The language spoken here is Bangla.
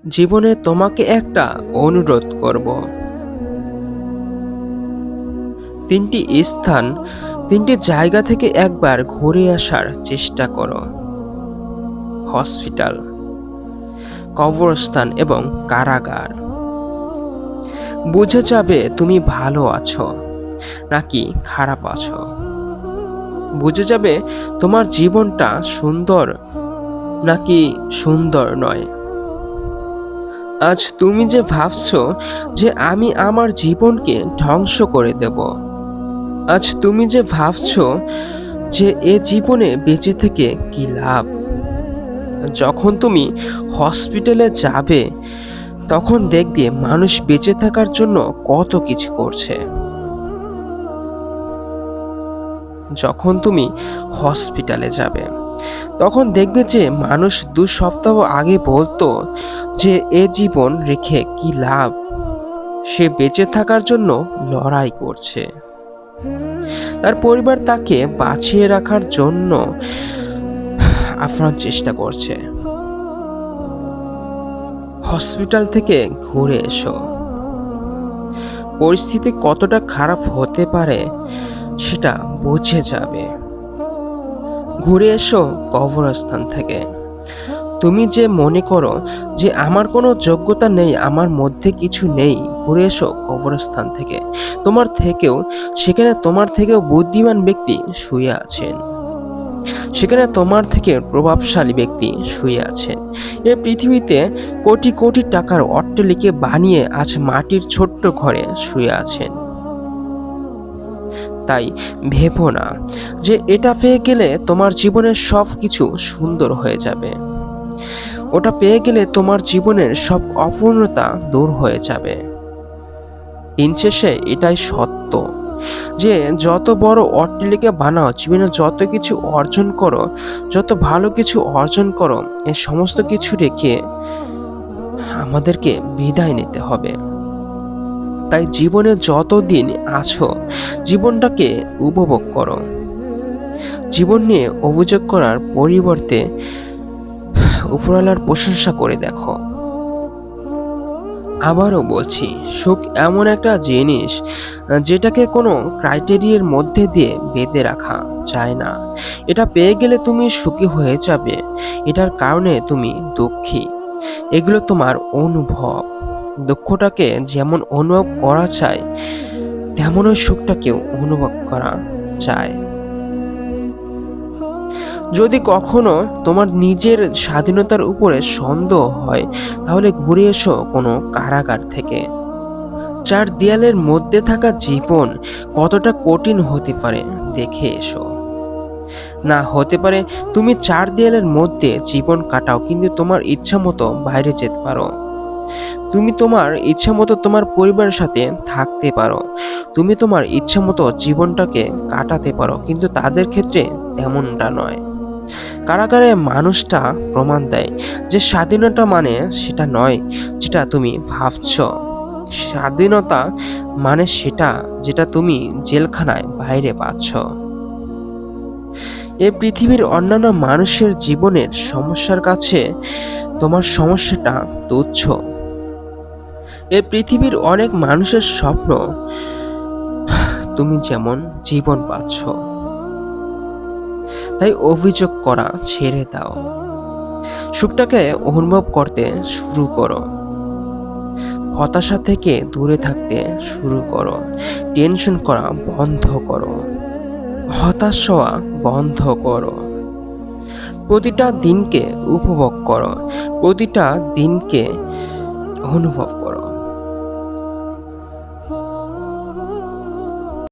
জীবনে তোমাকে একটা অনুরোধ করব। ৩টি স্থান, ৩টি জায়গা থেকে একবার ঘুরে আসার চেষ্টা করো। হসপিটাল, কবরস্থান এবং কারাগার। বুঝে যাবে তুমি ভালো আছো নাকি খারাপ আছো। বুঝে যাবে তোমার জীবনটা সুন্দর নাকি সুন্দর নয়। আজ তুমি যে ভাবছো যে আমি আমার জীবনকে ধ্বংস করে দেব, আজ তুমি যে ভাবছো যে এ জীবনে বেঁচে থেকে কি লাভ, যখন তুমি হসপিটালে যাবে তখন দেখবে মানুষ বেঁচে থাকার জন্য কত কিছু করছে। যখন তুমি হসপিটালে যাবে তখন দেখবে যে মানুষ ২ সপ্তাহ আগে বলতো যে এ জীবন রেখে কি লাভ, সে বেঁচে থাকার জন্য লড়াই করছে। তার পরিবার তাকে বাঁচিয়ে রাখার জন্য আপ্রাণ চেষ্টা করছে। হসপিটাল থেকে ঘুরে এসো। পরিস্থিতি কতটা খারাপ হতে পারে সেটা বুঝে যাবে। ঘুরে এসো কবরস্থান থেকে। তুমি যে মনে করো যে আমার কোনো যোগ্যতা নেই, আমার মধ্যে কিছু নেই, ঘুরে এসো কবরস্থান থেকে। সেখানে তোমার থেকেও বুদ্ধিমান ব্যক্তি শুয়ে আছেন। সেখানে তোমার থেকে প্রভাবশালী ব্যক্তি শুয়ে আছেন। এই পৃথিবীতে কোটি কোটি টাকার অট্টালিকা বানিয়ে আজ মাটির ছোট্ট ঘরে শুয়ে আছেন। তাই ভেবো না যে এটা পেয়ে গেলে তোমার জীবনের সব কিছু সুন্দর হয়ে যাবে। ওটা পেয়ে গেলে তোমার জীবনের সব অপূর্ণতা দূর হয়ে যাবে। দিন শেষে এটাই সত্য যে যত বড় অট্টালিকা বানাও, জীবনে যত কিছু অর্জন করো, যত ভালো কিছু অর্জন করো, এ সমস্ত কিছু রেখে আমাদেরকে বিদায় নিতে হবে। তাই জীবনে যতদিন আছো জীবনটাকে উপভোগ করো। জীবন নিয়ে অভিযোগ করার পরিবর্তে উপরওয়ালার প্রশংসা করে দেখো। আবারও বলছি, সুখ এমন একটা জিনিস যেটাকে কোনো ক্রাইটেরিয়ার মধ্যে দিয়ে বেঁধে রাখা যায় না। এটা পেয়ে গেলে তুমি সুখী হয়ে যাবে, এটার কারণে তুমি দুঃখী, এগুলো তোমার অনুভব। দুঃখটাকে যেমন অনুভব করা যায় তেমন ওই সুখটাকেও অনুভব করা যায়। যদি কখনো তোমার নিজের স্বাধীনতার উপরে সন্দেহ হয় তাহলে ঘুরে এসো কোনো কারাগার থেকে। ৪ দেয়ালের মধ্যে থাকা জীবন কতটা কঠিন হতে পারে দেখে এসো। না, হতে পারে তুমি ৪ দেয়ালের মধ্যে জীবন কাটাও কিন্তু তোমার ইচ্ছা মতো বাইরে যেতে পারো। তুমি তোমার ইচ্ছা মতো তোমার পরিবারের সাথে থাকতে পারো। তুমি তোমার ইচ্ছা মতো জীবনটাকে কাটাতে পারো, কিন্তু তাদের ক্ষেত্রে তেমনটা নয়। কারাগারে মানুষটা প্রমাণ দেয় যে স্বাধীনতা মানে সেটা নয় যেটা তুমি ভাবছ। স্বাধীনতা মানে সেটা যেটা তুমি জেলখানায় বাইরে পাচ্ছ। এই পৃথিবীর অন্যান্য মানুষের জীবনের সমস্যার কাছে তোমার সমস্যাটা তুচ্ছ। এই পৃথিবীর অনেক মানুষের স্বপ্ন তুমি যেমন জীবন পাচ্ছ। তাই অভিযোগ করা ছেড়ে দাও, সুখটাকে অনুভব করতে শুরু করো। হতাশা থেকে দূরে থাকতে শুরু করো। টেনশন করা বন্ধ করো। হতাশ হওয়া বন্ধ করো। প্রতিটা দিনকে উপভোগ করো, প্রতিটা দিনকে অনুভব করো।